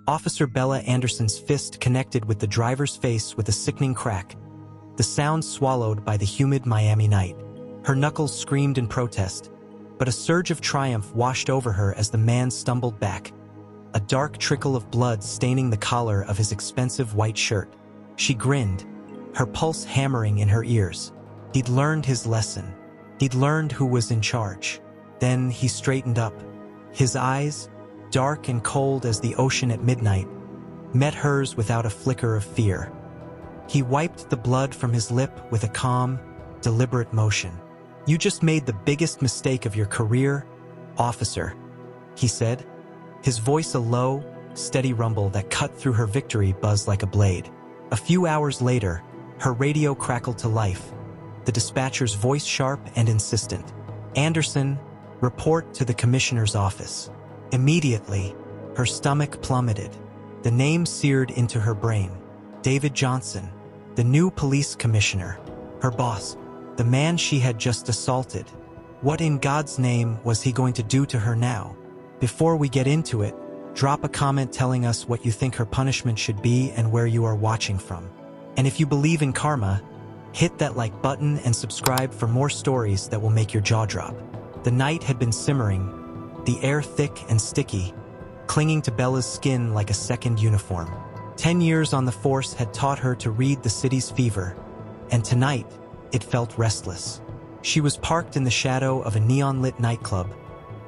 Officer Bella Anderson's fist connected with the driver's face with a sickening crack, the sound swallowed by the humid Miami night. Her knuckles screamed in protest, but a surge of triumph washed over her as the man stumbled back, a dark trickle of blood staining the collar of his expensive white shirt. She grinned, her pulse hammering in her ears. He'd learned his lesson. He'd learned who was in charge. Then he straightened up. His eyes, dark and cold as the ocean at midnight, met hers without a flicker of fear. He wiped the blood from his lip with a calm, deliberate motion. "You just made the biggest mistake of your career, officer," he said, his voice a low, steady rumble that cut through her victory buzz like a blade. A few hours later, her radio crackled to life, the dispatcher's voice sharp and insistent. "Anderson, report to the commissioner's office." Immediately, her stomach plummeted. The name seared into her brain. David Johnson, the new police commissioner, her boss, the man she had just assaulted. What in God's name was he going to do to her now? Before we get into it, drop a comment telling us what you think her punishment should be and where you are watching from. And if you believe in karma, hit that like button and subscribe for more stories that will make your jaw drop. The night had been simmering, the air thick and sticky, clinging to Bella's skin like a second uniform. 10 years on the force had taught her to read the city's fever, and tonight, it felt restless. She was parked in the shadow of a neon-lit nightclub,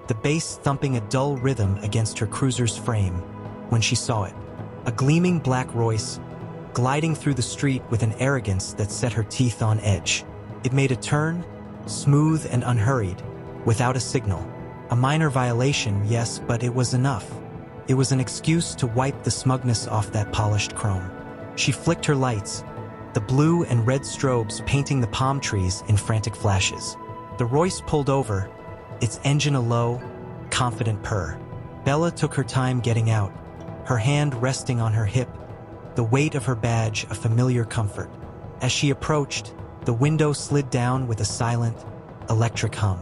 the bass thumping a dull rhythm against her cruiser's frame, when she saw it. A gleaming black Royce, gliding through the street with an arrogance that set her teeth on edge. It made a turn, smooth and unhurried, without a signal. A minor violation, yes, but it was enough. It was an excuse to wipe the smugness off that polished chrome. She flicked her lights, the blue and red strobes painting the palm trees in frantic flashes. The Royce pulled over, its engine a low, confident purr. Bella took her time getting out, her hand resting on her hip, the weight of her badge a familiar comfort. As she approached, the window slid down with a silent, electric hum.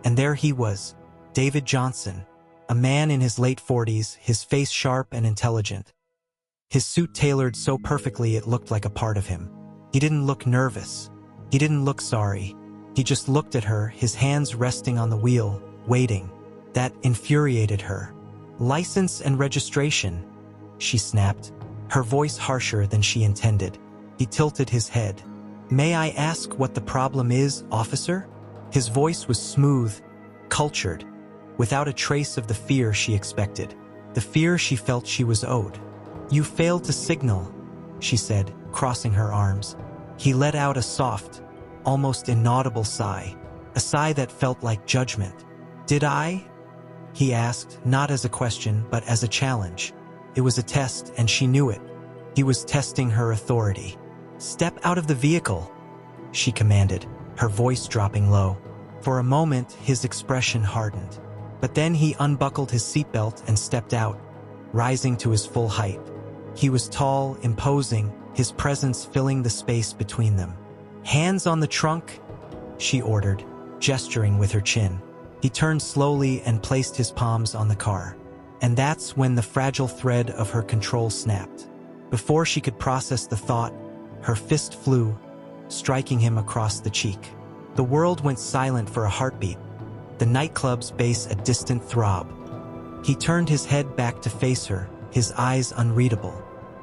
And there he was, David Johnson, a man in his late 40s, his face sharp and intelligent. His suit tailored so perfectly it looked like a part of him. He didn't look nervous. He didn't look sorry. He just looked at her, his hands resting on the wheel, waiting. That infuriated her. "License and registration," she snapped, her voice harsher than she intended. He tilted his head. "May I ask what the problem is, officer?" His voice was smooth, cultured, without a trace of the fear she expected, the fear she felt she was owed. "You failed to signal," she said, crossing her arms. He let out a soft, almost inaudible sigh, a sigh that felt like judgment. "Did I?" he asked, not as a question, but as a challenge. It was a test, and she knew it. He was testing her authority. "Step out of the vehicle," she commanded, her voice dropping low. For a moment, his expression hardened. But then he unbuckled his seatbelt and stepped out, rising to his full height. He was tall, imposing, his presence filling the space between them. "Hands on the trunk," she ordered, gesturing with her chin. He turned slowly and placed his palms on the car. And that's when the fragile thread of her control snapped. Before she could process the thought, her fist flew, striking him across the cheek. The world went silent for a heartbeat, the nightclub's bass a distant throb. He turned his head back to face her, his eyes unreadable.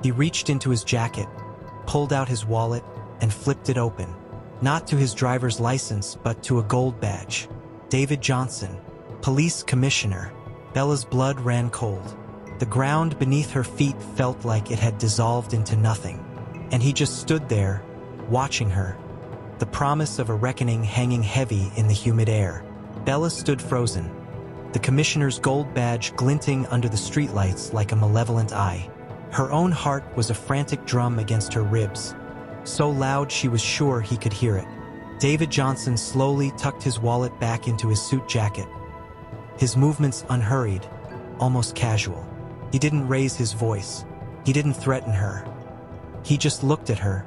He reached into his jacket, pulled out his wallet, and flipped it open. Not to his driver's license, but to a gold badge. David Johnson, police commissioner. Bella's blood ran cold. The ground beneath her feet felt like it had dissolved into nothing. And he just stood there, watching her, the promise of a reckoning hanging heavy in the humid air. Bella stood frozen, the commissioner's gold badge glinting under the streetlights like a malevolent eye. Her own heart was a frantic drum against her ribs, so loud she was sure he could hear it. David Johnson slowly tucked his wallet back into his suit jacket, his movements unhurried, almost casual. He didn't raise his voice. He didn't threaten her. He just looked at her,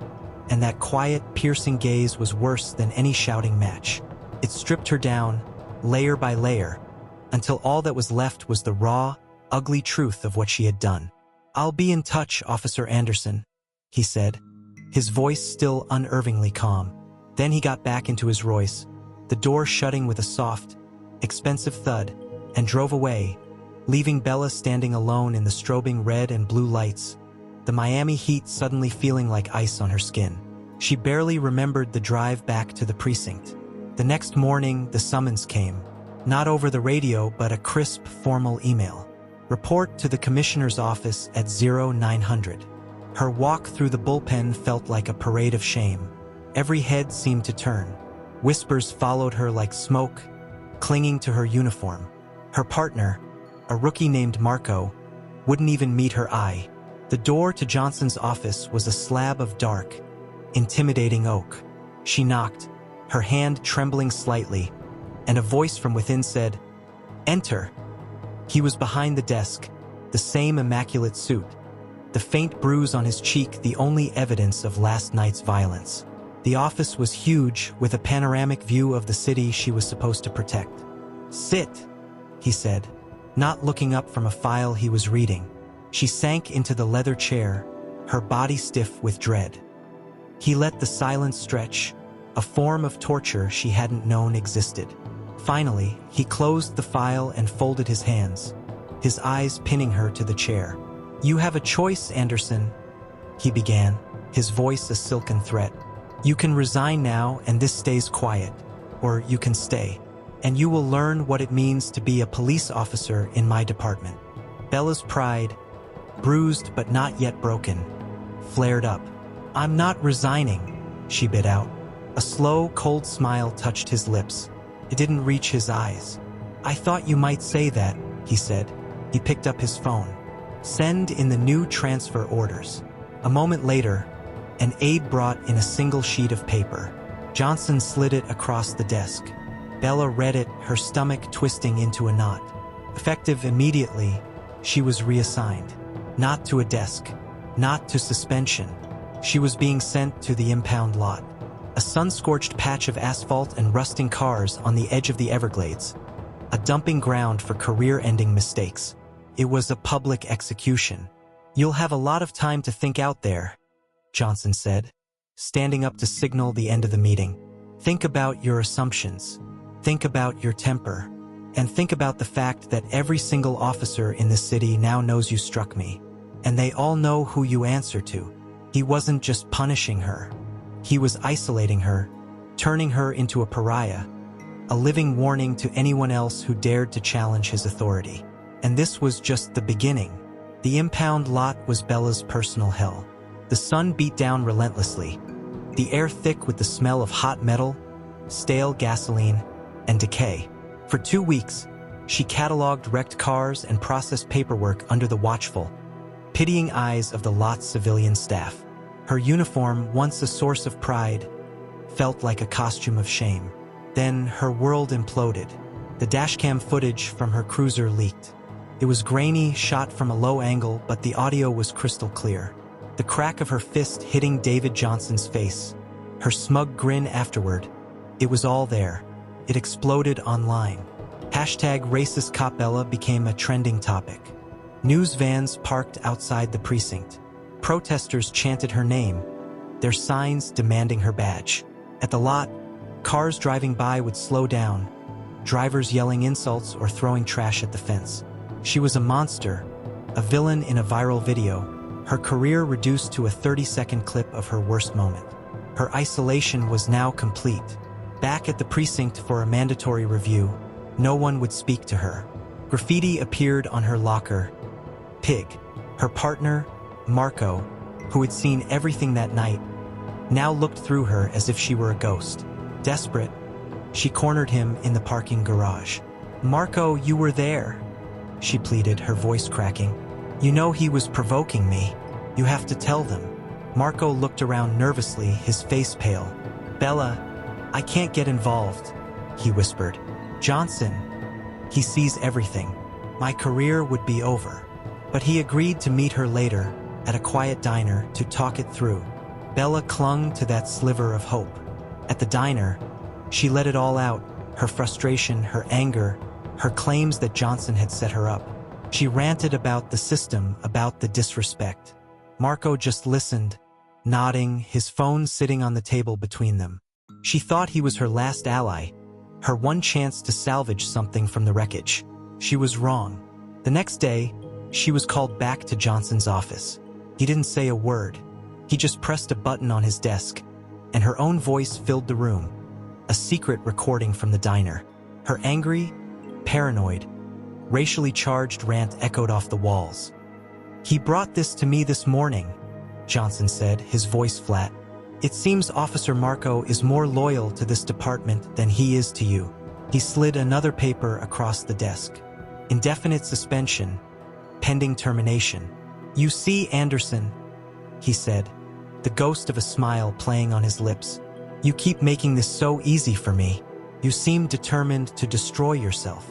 and that quiet, piercing gaze was worse than any shouting match. It stripped her down, layer by layer, until all that was left was the raw, ugly truth of what she had done. "I'll be in touch, Officer Anderson," he said, his voice still unnervingly calm. Then he got back into his Royce, the door shutting with a soft, expensive thud, and drove away, leaving Bella standing alone in the strobing red and blue lights, the Miami heat suddenly feeling like ice on her skin. She barely remembered the drive back to the precinct. The next morning, the summons came. Not over the radio, but a crisp, formal email. "Report to the commissioner's office at 0900. Her walk through the bullpen felt like a parade of shame. Every head seemed to turn. Whispers followed her like smoke, clinging to her uniform. Her partner, a rookie named Marco, wouldn't even meet her eye. The door to Johnson's office was a slab of dark, intimidating oak. She knocked, her hand trembling slightly, and a voice from within said, "Enter." He was behind the desk, the same immaculate suit, the faint bruise on his cheek the only evidence of last night's violence. The office was huge, with a panoramic view of the city she was supposed to protect. "Sit," he said, not looking up from a file he was reading. She sank into the leather chair, her body stiff with dread. He let the silence stretch, a form of torture she hadn't known existed. Finally, he closed the file and folded his hands, his eyes pinning her to the chair. "You have a choice, Anderson," he began, his voice a silken threat. "You can resign now and this stays quiet, or you can stay, and you will learn what it means to be a police officer in my department." Bella's pride, bruised but not yet broken, flared up. "I'm not resigning," she bit out. A slow, cold smile touched his lips. It didn't reach his eyes. "I thought you might say that," he said. He picked up his phone. "Send in the new transfer orders." A moment later, an aide brought in a single sheet of paper. Johnson slid it across the desk. Bella read it, her stomach twisting into a knot. Effective immediately, she was reassigned. Not to a desk, not to suspension. She was being sent to the impound lot, a sun-scorched patch of asphalt and rusting cars on the edge of the Everglades, a dumping ground for career-ending mistakes. It was a public execution. "You'll have a lot of time to think out there," Johnson said, standing up to signal the end of the meeting. "Think about your assumptions. Think about your temper. And think about the fact that every single officer in this city now knows you struck me. And they all know who you answer to." He wasn't just punishing her. He was isolating her, turning her into a pariah, a living warning to anyone else who dared to challenge his authority. And this was just the beginning. The impound lot was Bella's personal hell. The sun beat down relentlessly, the air thick with the smell of hot metal, stale gasoline, and decay. For 2 weeks, she cataloged wrecked cars and processed paperwork under the watchful, pitying eyes of the lot's civilian staff. Her uniform, once a source of pride, felt like a costume of shame. Then her world imploded. The dashcam footage from her cruiser leaked. It was grainy, shot from a low angle, but the audio was crystal clear. The crack of her fist hitting David Johnson's face, her smug grin afterward, it was all there. It exploded online. #RacistCopBella became a trending topic. News vans parked outside the precinct. Protesters chanted her name, their signs demanding her badge. At the lot, cars driving by would slow down, drivers yelling insults or throwing trash at the fence. She was a monster, a villain in a viral video, her career reduced to a 30-second clip of her worst moment. Her isolation was now complete. Back at the precinct for a mandatory review, no one would speak to her. Graffiti appeared on her locker. Pig, her partner, Marco, who had seen everything that night, now looked through her as if she were a ghost. Desperate, she cornered him in the parking garage. "Marco, you were there," she pleaded, her voice cracking. "You know he was provoking me. You have to tell them." Marco looked around nervously, his face pale. "Bella, I can't get involved," he whispered. "Johnson, he sees everything. My career would be over." But he agreed to meet her later, at a quiet diner, to talk it through. Bella clung to that sliver of hope. At the diner, she let it all out, her frustration, her anger, her claims that Johnson had set her up. She ranted about the system, about the disrespect. Marco just listened, nodding, his phone sitting on the table between them. She thought he was her last ally, her one chance to salvage something from the wreckage. She was wrong. The next day, she was called back to Johnson's office. He didn't say a word. He just pressed a button on his desk, and her own voice filled the room, a secret recording from the diner. Her angry, paranoid, racially charged rant echoed off the walls. "He brought this to me this morning," Johnson said, his voice flat. "It seems Officer Marco is more loyal to this department than he is to you." He slid another paper across the desk. "Indefinite suspension, pending termination." "You see, Anderson," he said, the ghost of a smile playing on his lips. "You keep making this so easy for me. You seem determined to destroy yourself."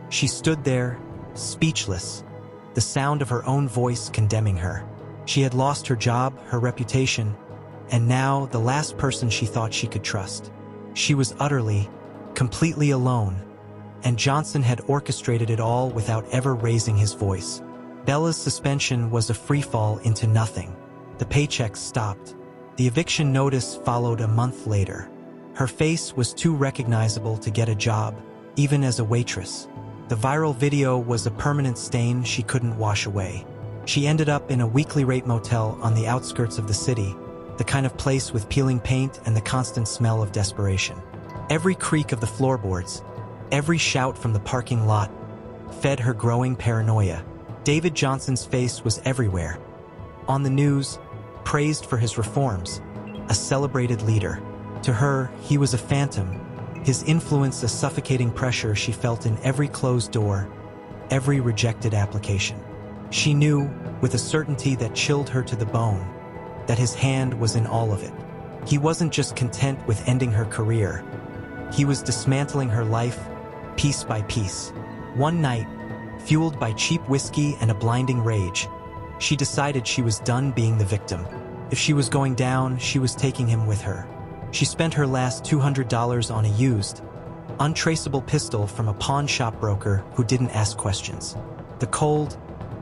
She stood there, speechless, the sound of her own voice condemning her. She had lost her job, her reputation, and now the last person she thought she could trust. She was utterly, completely alone, and Johnson had orchestrated it all without ever raising his voice. Bella's suspension was a freefall into nothing. The paychecks stopped. The eviction notice followed a month later. Her face was too recognizable to get a job, even as a waitress. The viral video was a permanent stain she couldn't wash away. She ended up in a weekly rate motel on the outskirts of the city, the kind of place with peeling paint and the constant smell of desperation. Every creak of the floorboards, every shout from the parking lot, fed her growing paranoia. David Johnson's face was everywhere. On the news, praised for his reforms, a celebrated leader. To her, he was a phantom, his influence a suffocating pressure she felt in every closed door, every rejected application. She knew, with a certainty that chilled her to the bone, that his hand was in all of it. He wasn't just content with ending her career. He was dismantling her life, piece by piece. One night, fueled by cheap whiskey and a blinding rage, she decided she was done being the victim. If she was going down, she was taking him with her. She spent her last $200 on a used, untraceable pistol from a pawn shop broker who didn't ask questions. The cold,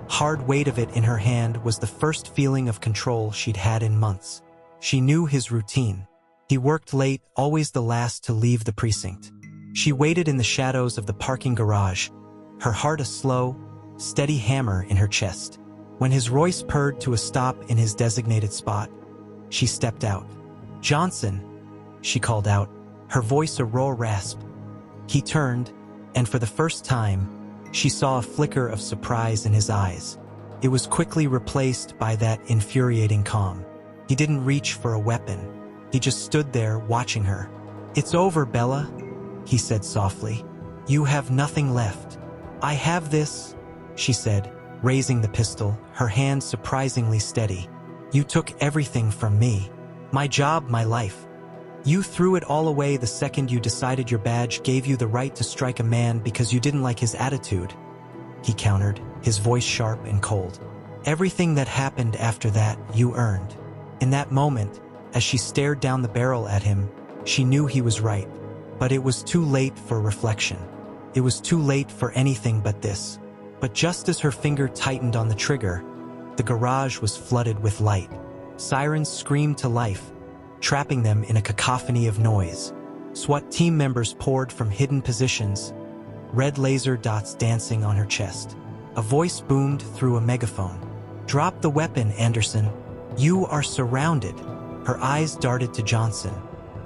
hard weight of it in her hand was the first feeling of control she'd had in months. She knew his routine. He worked late, always the last to leave the precinct. She waited in the shadows of the parking garage, her heart a slow, steady hammer in her chest. When his Royce purred to a stop in his designated spot, she stepped out. "Johnson," she called out, her voice a raw rasp. He turned, and for the first time, she saw a flicker of surprise in his eyes. It was quickly replaced by that infuriating calm. He didn't reach for a weapon. He just stood there watching her. "It's over, Bella," he said softly. "You have nothing left." "I have this," she said, raising the pistol, her hand surprisingly steady. "You took everything from me. My job, my life. You threw it all away the second you decided your badge gave you the right to strike a man because you didn't like his attitude," he countered, his voice sharp and cold. "Everything that happened after that, you earned." In that moment, as she stared down the barrel at him, she knew he was right. But it was too late for reflection. It was too late for anything but this. But just as her finger tightened on the trigger, the garage was flooded with light. Sirens screamed to life, trapping them in a cacophony of noise. SWAT team members poured from hidden positions, red laser dots dancing on her chest. A voice boomed through a megaphone. "Drop the weapon, Anderson. You are surrounded." Her eyes darted to Johnson.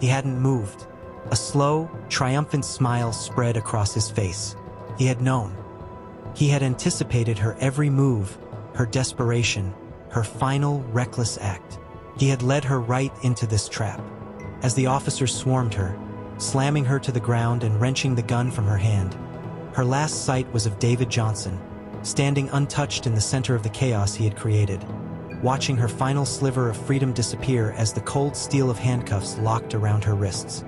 He hadn't moved. A slow, triumphant smile spread across his face. He had known. He had anticipated her every move, her desperation, her final, reckless act. He had led her right into this trap. As the officers swarmed her, slamming her to the ground and wrenching the gun from her hand, her last sight was of David Johnson, standing untouched in the center of the chaos he had created, watching her final sliver of freedom disappear as the cold steel of handcuffs locked around her wrists.